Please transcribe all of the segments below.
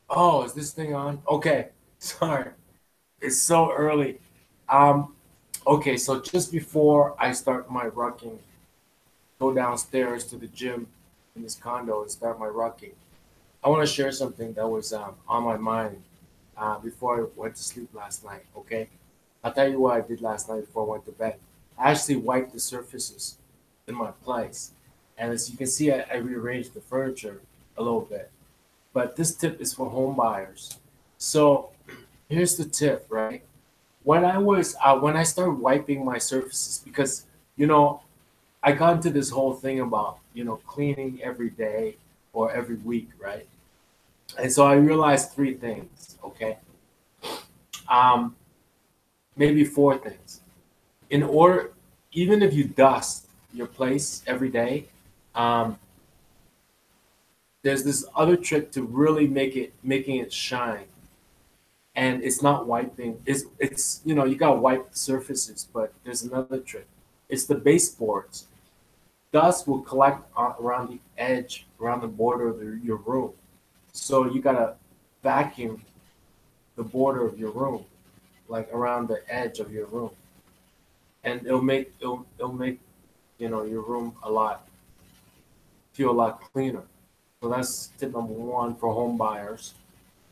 Oh, is this thing on? Okay. Sorry. It's so early. Um, okay, so just before I start my rucking, go downstairs to the gym in this condo and start my rucking. I want to share something that was on my mind before I went to sleep last night, okay? I'll tell you what I did last night before I went to bed. I actually wiped the surfaces in my place. And as you can see, I rearranged the furniture a little bit. But this tip is for home buyers. So here's the tip, right? When I started wiping my surfaces, because you know I got into this whole thing about cleaning every day or every week, right? And so I realized three things, okay? Um, Maybe four things. In order, even if you dust your place every day, um, there's this other trick to really making it shine. And it's not wiping. It's you gotta wipe the surfaces, but there's another trick. It's the baseboards. Dust will collect around the edge, around the border of your room. So you gotta vacuum the border of your room, like around the edge of your room, and it'll make your room feel a lot cleaner. So that's tip number one for home buyers.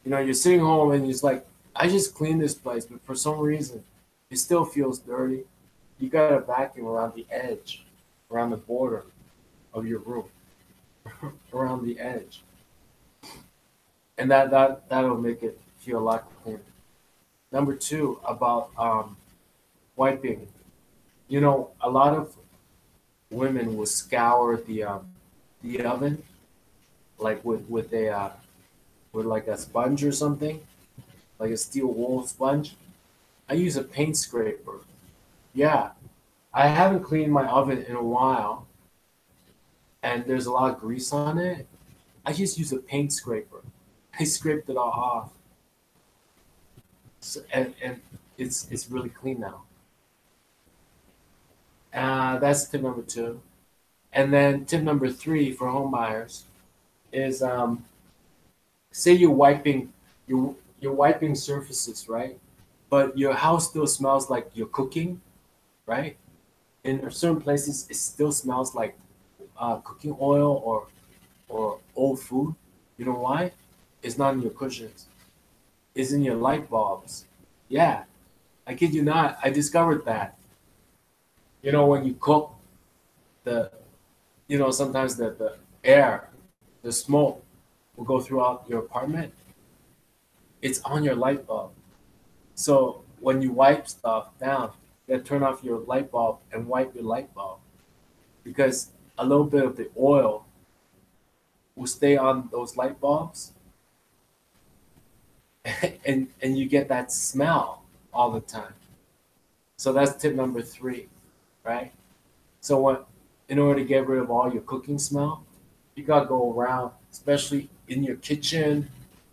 You're sitting home and it's like, I just cleaned this place, but for some reason, it still feels dirty. You gotta vacuum around the edge, around the border of your room, around the edge, and that'll make it feel a lot cleaner. Number two, about wiping. A lot of women will scour the oven like with like a sponge or something, like a steel wool sponge. I use a paint scraper. Yeah, I haven't cleaned my oven in a while, and there's a lot of grease on it. I just use a paint scraper. I scraped it all off, and it's really clean now. That's tip number two. And then tip number three for home buyers is say you're wiping surfaces, right? But your house still smells like you're cooking, right? In certain places, it still smells like cooking oil or old food. You know why? It's not in your cushions. It's in your light bulbs. Yeah, I kid you not. I discovered that. When you cook, the sometimes the air, the smoke will go throughout your apartment. It's on your light bulb. So when you wipe stuff down, you gotta turn off your light bulb and wipe your light bulb because a little bit of the oil will stay on those light bulbs, and you get that smell all the time. So that's tip number three, right? So in order to get rid of all your cooking smell, you gotta go around, especially in your kitchen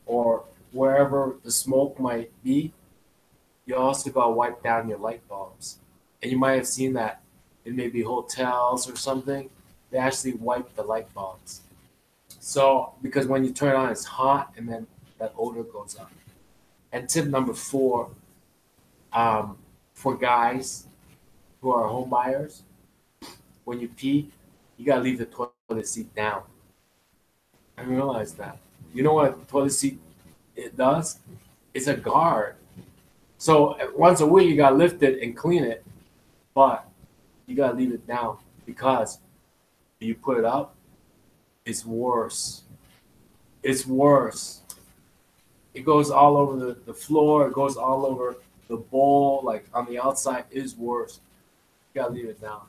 or wherever the smoke might be. You also gotta wipe down your light bulbs, and you might have seen that in maybe hotels or something. They actually wipe the light bulbs. So because when you turn it on, it's hot, and then that odor goes up. And tip number four, um, for guys who are home buyers, when you pee, you gotta leave the toilet seat down. I realized that. You know what a toilet seat it does? It's a guard. So once a week you gotta lift it and clean it, but you gotta leave it down because if you put it up, it's worse. It's worse. It goes all over the floor. It goes all over the bowl, like on the outside. It is worse. You gotta leave it down.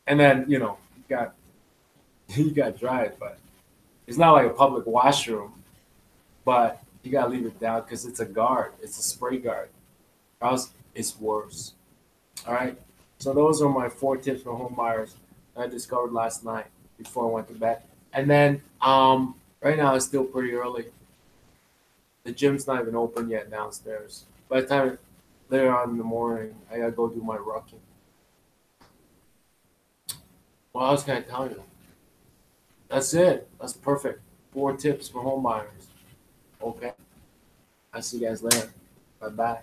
And then you got you got to dry it, but it's not like a public washroom. But you gotta leave it down because it's a guard. It's a spray guard. Or else it's worse. All right. So those are my four tips for home buyers I discovered last night before I went to bed. And then right now it's still pretty early. The gym's not even open yet downstairs. By the time later on in the morning, I gotta go do my rucking. What else can I tell you? That's it. That's perfect. Four tips for home buyers. Okay. I'll see you guys later. Bye bye.